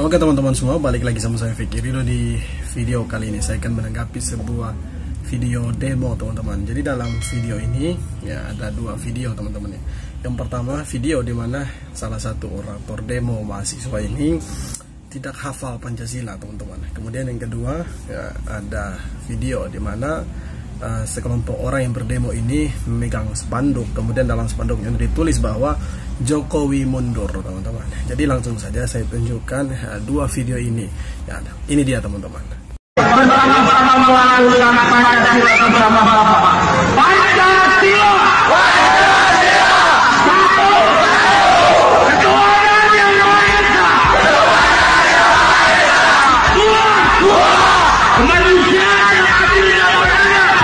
Oke teman-teman semua, balik lagi sama saya Vicky Rido. Di video kali ini saya akan menanggapi sebuah video demo teman-teman. Jadi dalam video ini ya ada dua video teman-teman ya. Yang pertama video dimana salah satu orator demo mahasiswa ini tidak hafal Pancasila teman-teman. Kemudian yang kedua ya ada video dimana sekelompok orang yang berdemo ini memegang spanduk. Kemudian dalam spanduknya ditulis bahwa Jokowi mundur teman-teman. Jadi langsung saja saya tunjukkan dua video ini. Ya, ini dia teman-teman. Bersama-sama melakukan Pancasila bersama-sama. Pancasila. Ketuhanan yang Maha Esa. Kemanusiaan yang adil dan beradab.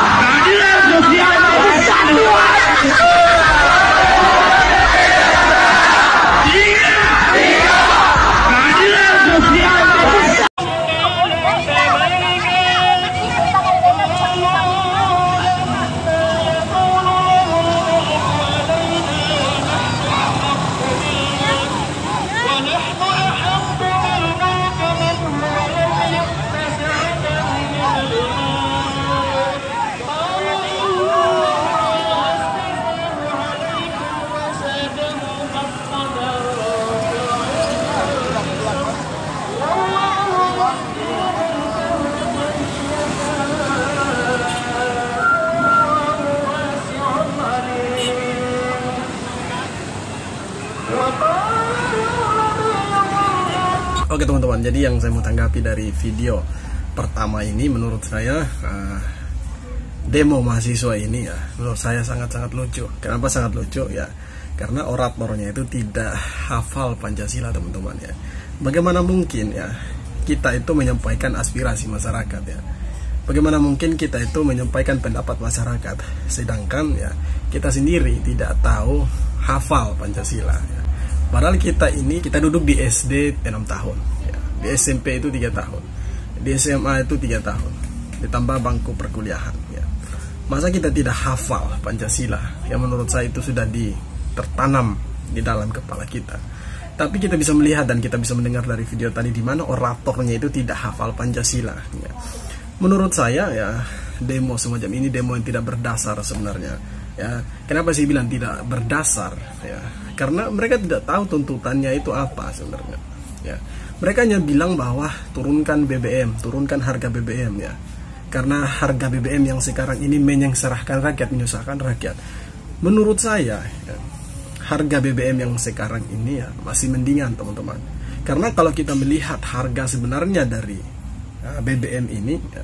Keadilan sosial persatuan. Keadilan sosial persatuan. Oke teman-teman, jadi yang saya mau tanggapi dari video pertama ini, menurut saya demo mahasiswa ini ya, menurut saya sangat-sangat lucu. Kenapa sangat lucu ya? Karena oratornya itu tidak hafal Pancasila teman-teman ya. Bagaimana mungkin ya kita itu menyampaikan aspirasi masyarakat ya? Bagaimana mungkin kita itu menyampaikan pendapat masyarakat, sedangkan ya kita sendiri tidak tahu hafal Pancasila ya. Padahal kita duduk di SD 6 tahun ya. Di SMP itu 3 tahun, di SMA itu 3 tahun, ditambah bangku perkuliahan ya. Masa kita tidak hafal Pancasila? Yang menurut saya itu sudah tertanam di dalam kepala kita. Tapi kita bisa melihat dan kita bisa mendengar dari video tadi di mana oratornya itu tidak hafal Pancasila ya. Menurut saya ya demo semacam ini demo yang tidak berdasar sebenarnya ya. Kenapa saya bilang tidak berdasar ya? Karena mereka tidak tahu tuntutannya itu apa sebenarnya ya. Mereka hanya bilang bahwa turunkan BBM, turunkan harga BBM ya. Karena harga BBM yang sekarang ini menyengsarakan rakyat, menyusahkan rakyat. Menurut saya ya, harga BBM yang sekarang ini ya masih mendingan teman-teman. Karena kalau kita melihat harga sebenarnya dari BBM ini ya,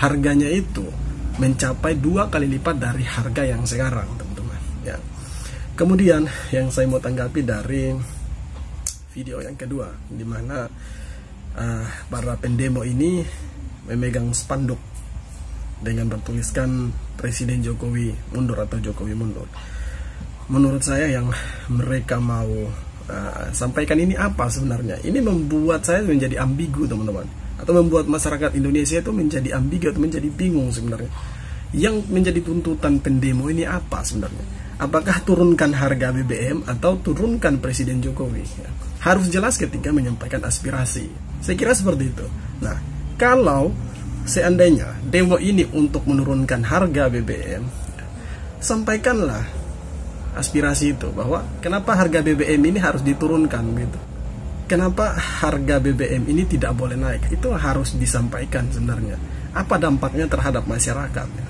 harganya itu mencapai 2 kali lipat dari harga yang sekarang teman-teman ya. Kemudian yang saya mau tanggapi dari video yang kedua, di mana para pendemo ini memegang spanduk dengan bertuliskan Presiden Jokowi mundur atau Jokowi mundur. Menurut saya yang mereka mau sampaikan ini apa sebenarnya? Ini membuat saya menjadi ambigu teman-teman, atau membuat masyarakat Indonesia itu menjadi ambigu atau menjadi bingung sebenarnya. Yang menjadi tuntutan pendemo ini apa sebenarnya? Apakah turunkan harga BBM atau turunkan Presiden Jokowi ya? Harus jelas ketika menyampaikan aspirasi. Saya kira seperti itu. Nah, kalau seandainya demo ini untuk menurunkan harga BBM ya, sampaikanlah aspirasi itu, bahwa kenapa harga BBM ini harus diturunkan gitu. Kenapa harga BBM ini tidak boleh naik? Itu harus disampaikan sebenarnya. Apa dampaknya terhadap masyarakat ya?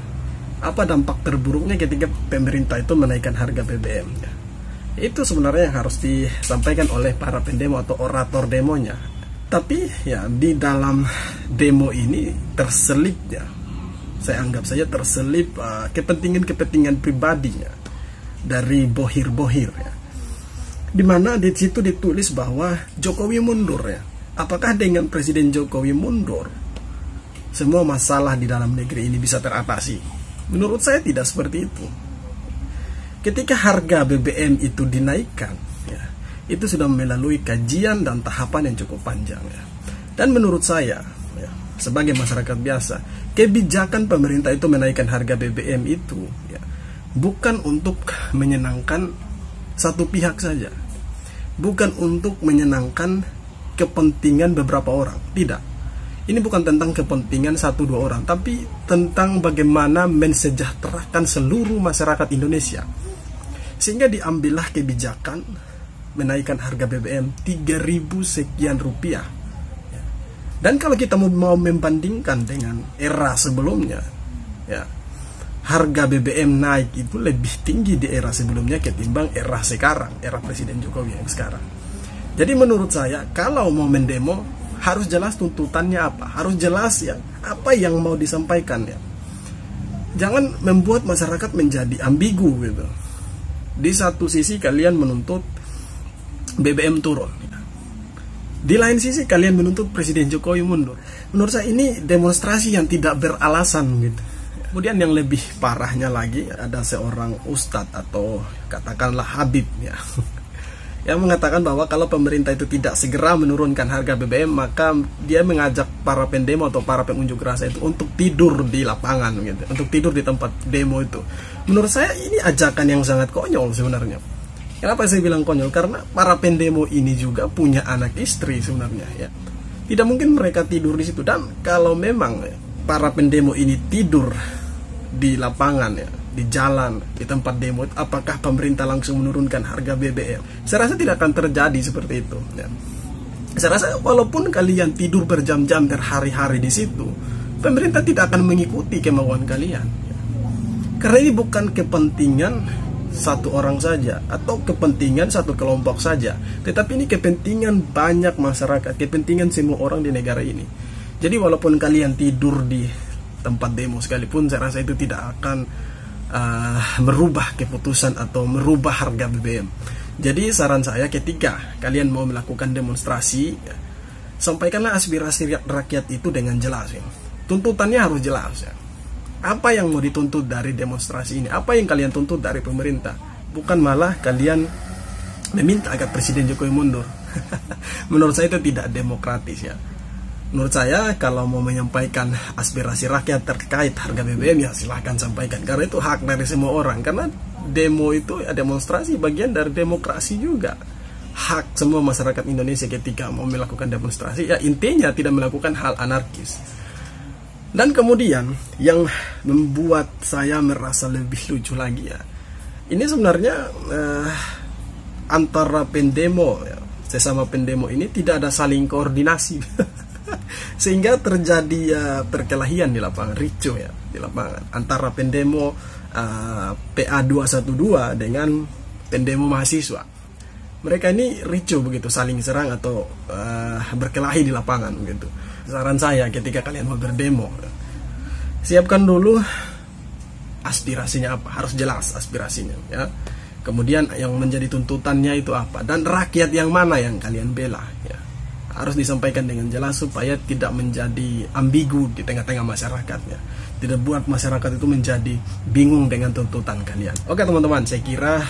Apa dampak terburuknya ketika pemerintah itu menaikkan harga BBM ya? Itu sebenarnya yang harus disampaikan oleh para pendemo atau orator demonya. Tapi ya di dalam demo ini terselip ya, saya anggap saja terselip kepentingan-kepentingan pribadinya dari bohir-bohir ya. Dimana di situ ditulis bahwa Jokowi mundur ya. Apakah dengan Presiden Jokowi mundur semua masalah di dalam negeri ini bisa teratasi? Menurut saya tidak seperti itu. Ketika harga BBM itu dinaikkan ya, itu sudah melalui kajian dan tahapan yang cukup panjang ya. Dan menurut saya ya, sebagai masyarakat biasa, kebijakan pemerintah itu menaikkan harga BBM itu ya, bukan untuk menyenangkan satu pihak saja, bukan untuk menyenangkan kepentingan beberapa orang. Tidak, ini bukan tentang kepentingan 1-2 orang, tapi tentang bagaimana mensejahterakan seluruh masyarakat Indonesia. Sehingga diambillah kebijakan menaikkan harga BBM 3.000 sekian rupiah. Dan kalau kita mau membandingkan dengan era sebelumnya, ya, harga BBM naik itu lebih tinggi di era sebelumnya ketimbang era sekarang, era Presiden Jokowi yang sekarang. Jadi menurut saya, kalau mau mendemo harus jelas tuntutannya apa, harus jelas ya apa yang mau disampaikan ya. Jangan membuat masyarakat menjadi ambigu gitu. Di satu sisi kalian menuntut BBM turun, di lain sisi kalian menuntut Presiden Jokowi mundur. Menurut saya ini demonstrasi yang tidak beralasan gitu. Kemudian yang lebih parahnya lagi, ada seorang ustadz atau katakanlah habib ya, yang mengatakan bahwa kalau pemerintah itu tidak segera menurunkan harga BBM, maka dia mengajak para pendemo atau para pengunjuk rasa itu untuk tidur di lapangan gitu, untuk tidur di tempat demo itu. Menurut saya ini ajakan yang sangat konyol sebenarnya. Kenapa saya bilang konyol? Karena para pendemo ini juga punya anak istri sebenarnya ya. Tidak mungkin mereka tidur di situ. Dan kalau memang para pendemo ini tidur di lapangan ya, di jalan, di tempat demo, apakah pemerintah langsung menurunkan harga BBM? Saya rasa tidak akan terjadi seperti itu ya. Saya rasa walaupun kalian tidur berjam-jam berhari-hari di situ, pemerintah tidak akan mengikuti kemauan kalian ya. Karena ini bukan kepentingan satu orang saja atau kepentingan satu kelompok saja, tetapi ini kepentingan banyak masyarakat, kepentingan semua orang di negara ini. Jadi walaupun kalian tidur di tempat demo sekalipun, saya rasa itu tidak akan merubah keputusan atau merubah harga BBM. Jadi saran saya, ketika kalian mau melakukan demonstrasi, sampaikanlah aspirasi rakyat itu dengan jelas ya. Tuntutannya harus jelas ya. Apa yang mau dituntut dari demonstrasi ini? Apa yang kalian tuntut dari pemerintah? Bukan malah kalian meminta agar Presiden Jokowi mundur. Menurut saya itu tidak demokratis ya. Menurut saya kalau mau menyampaikan aspirasi rakyat terkait harga BBM ya silahkan sampaikan. Karena itu hak dari semua orang. Karena demo itu ya, demonstrasi bagian dari demokrasi juga. Hak semua masyarakat Indonesia ketika mau melakukan demonstrasi ya intinya tidak melakukan hal anarkis. Dan kemudian yang membuat saya merasa lebih lucu lagi ya, ini sebenarnya antara pendemo ya, sesama pendemo ini tidak ada saling koordinasi. Sehingga terjadi perkelahian di lapangan, ricuh ya di lapangan antara pendemo PA 212 dengan pendemo mahasiswa. Mereka ini ricuh begitu, saling serang atau berkelahi di lapangan begitu. Saran saya ketika kalian mau berdemo, siapkan dulu aspirasinya apa, harus jelas aspirasinya ya. Kemudian yang menjadi tuntutannya itu apa, dan rakyat yang mana yang kalian bela ya. Harus disampaikan dengan jelas supaya tidak menjadi ambigu di tengah-tengah masyarakat ya. Tidak buat masyarakat itu menjadi bingung dengan tuntutan kalian. Oke teman-teman, saya kira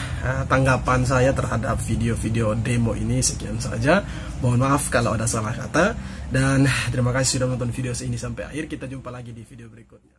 tanggapan saya terhadap video-video demo ini sekian saja. Mohon maaf kalau ada salah kata. Dan terima kasih sudah menonton video ini sampai akhir. Kita jumpa lagi di video berikutnya.